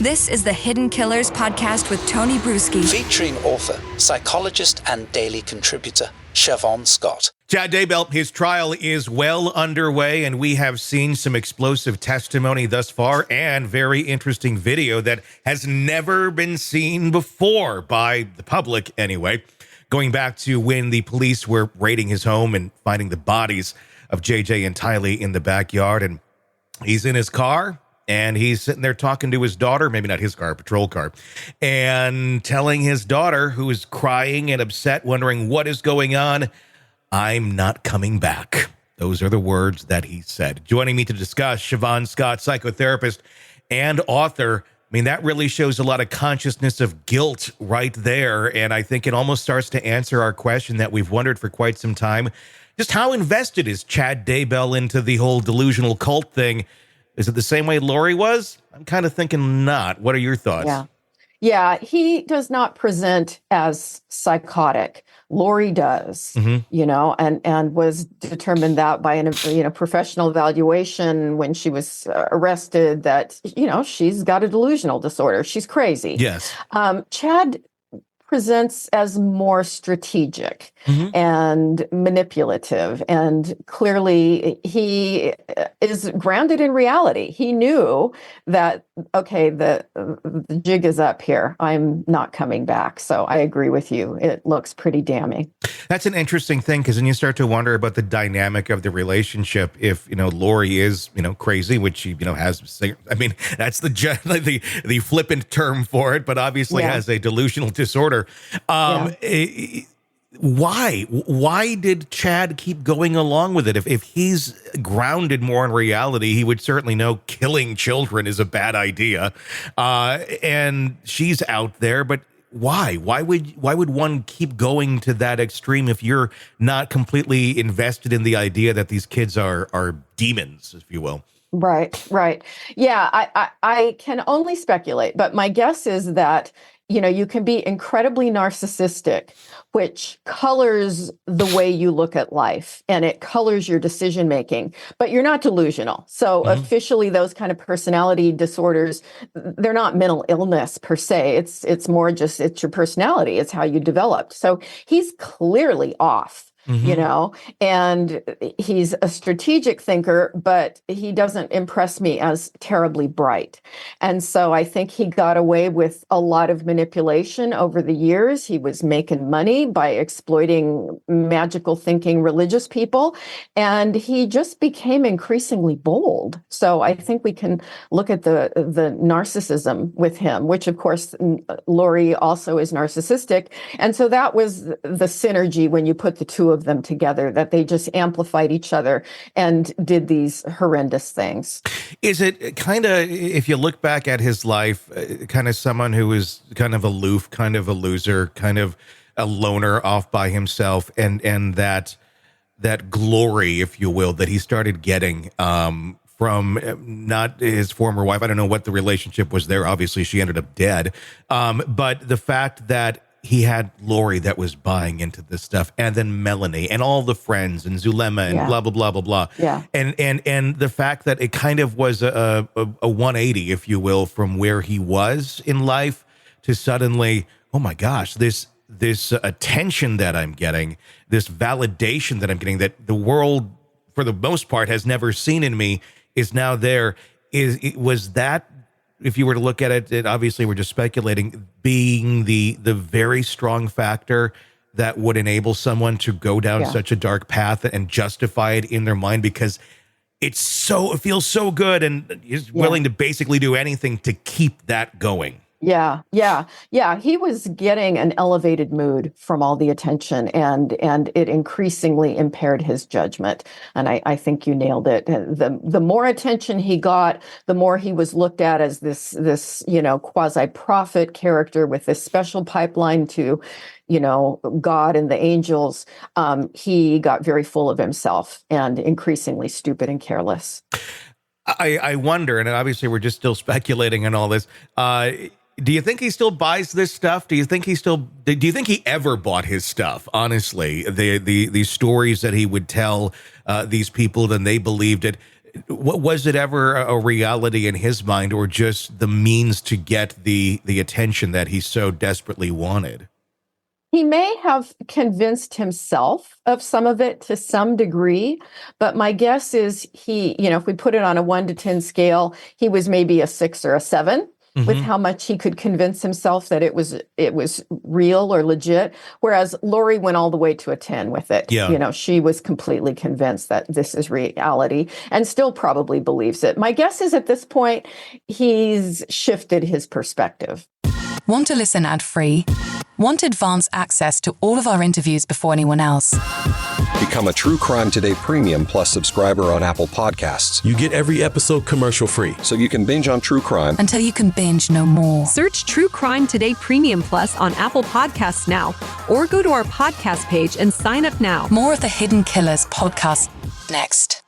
This is the Hidden Killers podcast with Tony Brueski. Featuring author, psychologist, and daily contributor, Shavaun Scott. Chad Daybell, his trial is well underway, and we have seen some explosive testimony thus far and very interesting video that has never been seen before by the public anyway. Going back to when the police were raiding his home and finding the bodies of JJ and Tylee in the backyard, and he's in his car. And he's sitting there talking to his daughter, maybe not his car, a patrol car, and telling his daughter, who is crying and upset, wondering what is going on, "I'm not coming back." Those are the words that he said. Joining me to discuss, Shavaun Scott, psychotherapist and author. I mean, that really shows a lot of consciousness of guilt right there. And I think it almost starts to answer our question that we've wondered for quite some time. Just how invested is Chad Daybell into the whole delusional cult thing? Is it the same way Lori was? I'm kind of thinking not. What are your thoughts? Yeah, he does not present as psychotic. Lori does, and was determined that by an professional evaluation when she was arrested that, she's got a delusional disorder. She's crazy. Yes. Chad presents as more strategic and manipulative, and clearly he is grounded in reality. He knew that, okay, the jig is up here. I'm not coming back. So I agree with you. It looks pretty damning. That's an interesting thing, because then you start to wonder about the dynamic of the relationship. If, Lori is, crazy, which she, has, I mean, that's the flippant term for it, but obviously has a delusional disorder. Why did Chad keep going along with it? If he's grounded more in reality, he would certainly know killing children is a bad idea. And she's out there, but why? Why would one keep going to that extreme if you're not completely invested in the idea that these kids are demons, if you will? Right. Yeah, I can only speculate, but my guess is that you can be incredibly narcissistic, which colors the way you look at life and it colors your decision making, but you're not delusional. So officially, those kind of personality disorders, they're not mental illness per se. It's more just, it's your personality. It's how you developed. So he's clearly off. And he's a strategic thinker, but he doesn't impress me as terribly bright. And so I think he got away with a lot of manipulation over the years. He was making money by exploiting magical thinking religious people, and he just became increasingly bold. So I think we can look at the narcissism with him, which of course Lori also is narcissistic. And so that was the synergy when you put the two of them together, that they just amplified each other and did these horrendous things. Is it kind of, if you look back at his life, kind of someone who is kind of aloof, kind of a loser, kind of a loner off by himself, and that glory, if you will, that he started getting from not his former wife? I don't know what the relationship was there. Obviously, she ended up dead. But the fact that he had Lori that was buying into this stuff, and then Melanie and all the friends and Zulema and blah, blah, blah, blah, blah. Yeah. And the fact that it kind of was a 180, if you will, from where he was in life to suddenly, oh my gosh, this attention that I'm getting, this validation that I'm getting, that the world for the most part has never seen in me, is now there. Was that, if you were to look at it, obviously we're just speculating, being the very strong factor that would enable someone to go down such a dark path and justify it in their mind because it feels so good, and is willing to basically do anything to keep that going. Yeah. He was getting an elevated mood from all the attention, and it increasingly impaired his judgment. And I think you nailed it. The more attention he got, the more he was looked at as this quasi-prophet character with this special pipeline to, God and the angels. He got very full of himself and increasingly stupid and careless. I wonder, and obviously we're just still speculating on all this. Do you think he still buys this stuff? Do you think he ever bought his stuff? Honestly, the stories that he would tell these people, then they believed it. Was it ever a reality in his mind, or just the means to get the attention that he so desperately wanted? He may have convinced himself of some of it to some degree, but my guess is he, if we put it on a 1 to 10 scale, he was maybe a 6 or a 7 with how much he could convince himself that it was real or legit. Whereas Lori went all the way to a 10 with it. Yeah. She was completely convinced that this is reality and still probably believes it. My guess is at this point, he's shifted his perspective. Want to listen ad-free? Want advanced access to all of our interviews before anyone else? Become a True Crime Today Premium Plus subscriber on Apple Podcasts. You get every episode commercial-free. So you can binge on true crime Until you can binge no more. Search True Crime Today Premium Plus on Apple Podcasts now, or go to our podcast page and sign up now. More of the Hidden Killers podcast next.